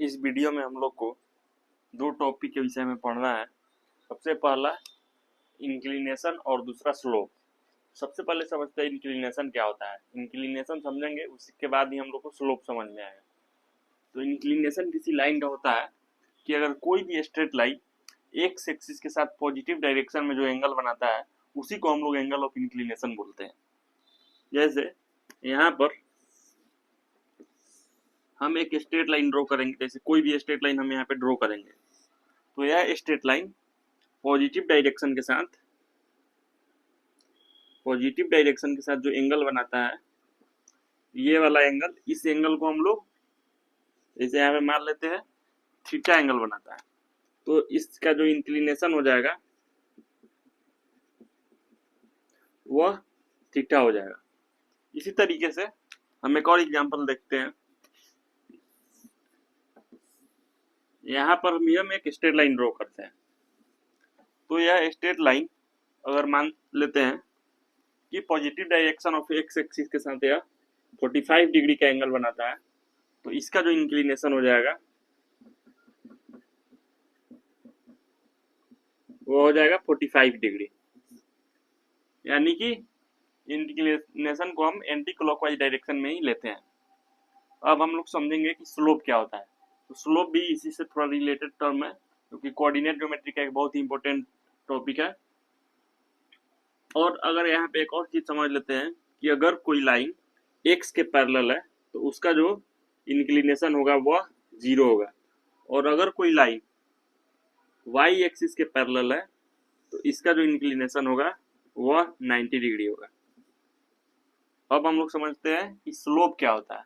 इस वीडियो में हम लोग को दो टॉपिक के विषय में पढ़ना है। सबसे पहला इंक्लिनेशन और दूसरा स्लोप। सबसे पहले समझते हैं इंक्लिनेशन क्या होता है। इंक्लिनेशन समझेंगे, उसके बाद ही हम लोग को स्लोप समझ में आएगा। तो इंक्लिनेशन किसी लाइन का होता है कि अगर कोई भी स्ट्रेट लाइन एक्स एक्सिस के साथ पॉजिटिव डायरेक्शन में जो एंगल बनाता है उसी को हम लोग एंगल ऑफ इंक्लिनेशन बोलते हैं। जैसे यहाँ पर हम एक स्ट्रेट लाइन ड्रॉ करेंगे, जैसे कोई भी स्ट्रेट लाइन हम यहाँ पे ड्रॉ करेंगे तो यह स्ट्रेट लाइन पॉजिटिव डायरेक्शन के साथ जो एंगल बनाता है, ये वाला एंगल, इस एंगल को हम लोग जैसे यहाँ पे मान लेते हैं थीटा एंगल बनाता है, तो इसका जो इंक्लिनेशन हो जाएगा वह थीटा हो जाएगा। इसी तरीके से हम एक और एग्जांपल देखते हैं। यहाँ पर हम एक स्ट्रेट लाइन ड्रॉ करते हैं, तो यह स्ट्रेट लाइन अगर मान लेते हैं कि positive direction of x axis के साथ यह 45 डिग्री का एंगल बनाता है, तो इसका जो इंक्लिनेशन हो जाएगा वो हो जाएगा 45 डिग्री। यानी कि इंक्लिनेशन को हम एंटी क्लॉकवाइज डायरेक्शन में ही लेते हैं। अब हम लोग समझेंगे कि स्लोप क्या होता है। तो स्लोप भी इसी से थोड़ा रिलेटेड टर्म है, क्योंकि कोऑर्डिनेट ज्योमेट्री का एक बहुत ही इंपॉर्टेंट टॉपिक है। और अगर यहाँ पे एक और चीज समझ लेते हैं कि अगर कोई लाइन एक्स के पैरेलल है तो उसका जो इंक्लिनेशन होगा वह 0 होगा, और अगर कोई लाइन वाई एक्सिस के पैरेलल है तो इसका जो इंक्लिनेशन होगा वह 90 डिग्री होगा। अब हम लोग समझते हैं कि स्लोप क्या होता है।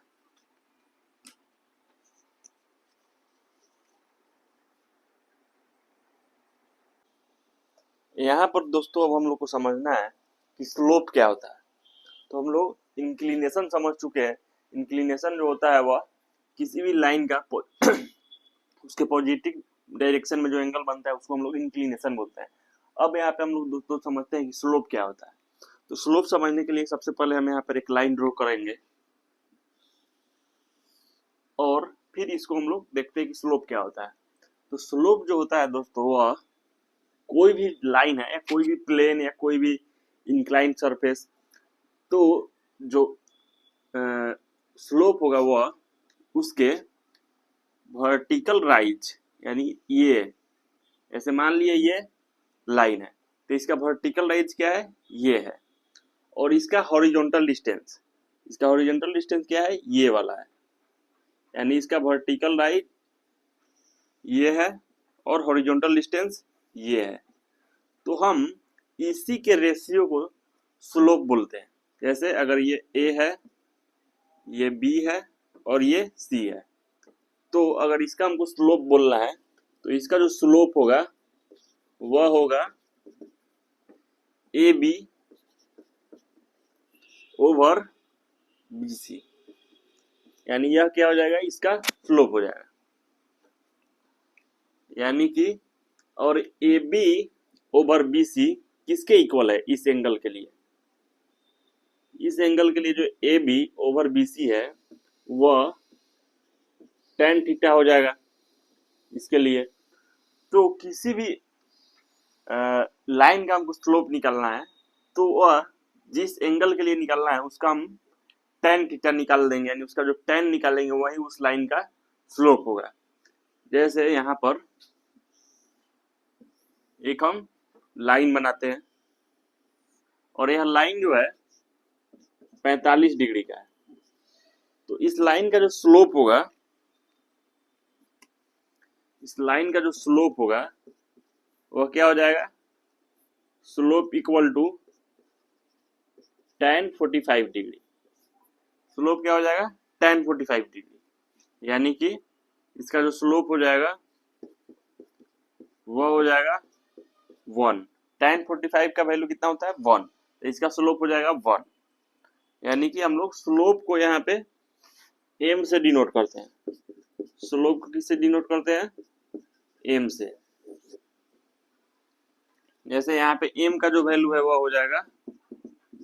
यहाँ पर दोस्तों अब हम लोग को समझना है कि स्लोप क्या होता है। तो हम लोग इंक्लिनेशन समझ चुके हैं। इंक्लिनेशन जो होता है वह किसी भी लाइन का उसके पॉजिटिव डायरेक्शन में जो एंगल बनता है उसको हम लोग इंक्लिनेशन बोलते हैं। अब यहाँ पे हम लोग दोस्तों समझते हैं कि स्लोप क्या होता है। तो स्लोप समझने के लिए सबसे पहले हम यहाँ पर एक लाइन ड्रॉ करेंगे और फिर इसको हम लोग देखते हैं कि स्लोप क्या होता है। तो स्लोप जो होता है दोस्तों वह कोई भी लाइन है या कोई भी प्लेन या कोई भी इंक्लाइन सरफेस, तो जो स्लोप होगा वह उसके वर्टिकल राइज, यानी ये ऐसे मान लिए ये लाइन है तो इसका वर्टिकल राइज क्या है, ये है, और इसका हॉरिजॉन्टल डिस्टेंस क्या है, ये वाला है। यानी इसका वर्टिकल राइज ये है और हॉरिजॉन्टल डिस्टेंस ये है। तो हम इसी के रेशियो को स्लोप बोलते हैं। जैसे अगर ये ए है, ये बी है और ये सी है, तो अगर इसका हमको स्लोप बोलना है तो इसका जो स्लोप होगा वह होगा A B over B C. यानी यह क्या हो जाएगा, इसका स्लोप हो जाएगा। यानी कि और A B over B C किसके इक्वल है, इस एंगल के लिए। इस एंगल के लिए जो A B over B C है वह tan थीटा हो जाएगा इसके लिए। तो किसी भी लाइन का हमको स्लोप निकालना है तो वह जिस एंगल के लिए निकालना है उसका हम tan थीटा निकाल देंगे, यानी उसका जो tan निकालेंगे वही उस लाइन का स्लोप होगा। जैसे यहाँ पर एक हम लाइन बनाते हैं और यह लाइन जो है 45 डिग्री का है, तो इस लाइन का जो स्लोप होगा वह क्या हो जाएगा, slope equal to tan 45 degree. Slope क्या हो जाएगा, tan 45 डिग्री। यानी कि इसका जो स्लोप हो जाएगा वह हो जाएगा 1। tan 45 का वैल्यू कितना होता है, 1, तो इसका स्लोप हो जाएगा 1। यानी कि हम लोग स्लोप को यहाँ पे m से डिनोट करते हैं। स्लोप को किससे डिनोट करते हैं, m से। जैसे यहाँ पे m का जो वैल्यू है वह हो जाएगा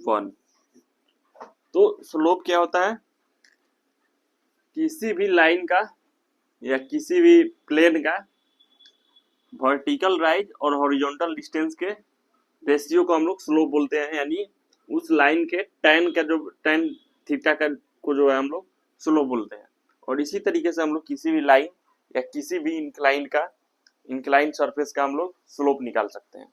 1। तो स्लोप क्या होता है, किसी भी लाइन का या किसी भी प्लेन का वर्टिकल राइज और हॉरिजॉन्टल डिस्टेंस के रेशियो को हम लोग स्लोप बोलते हैं, यानी उस लाइन के टैन का जो टैन थीटा का को जो है हम लोग स्लोप बोलते हैं। और इसी तरीके से हम लोग किसी भी लाइन या किसी भी इंक्लाइन सरफेस का हम लोग स्लोप निकाल सकते हैं।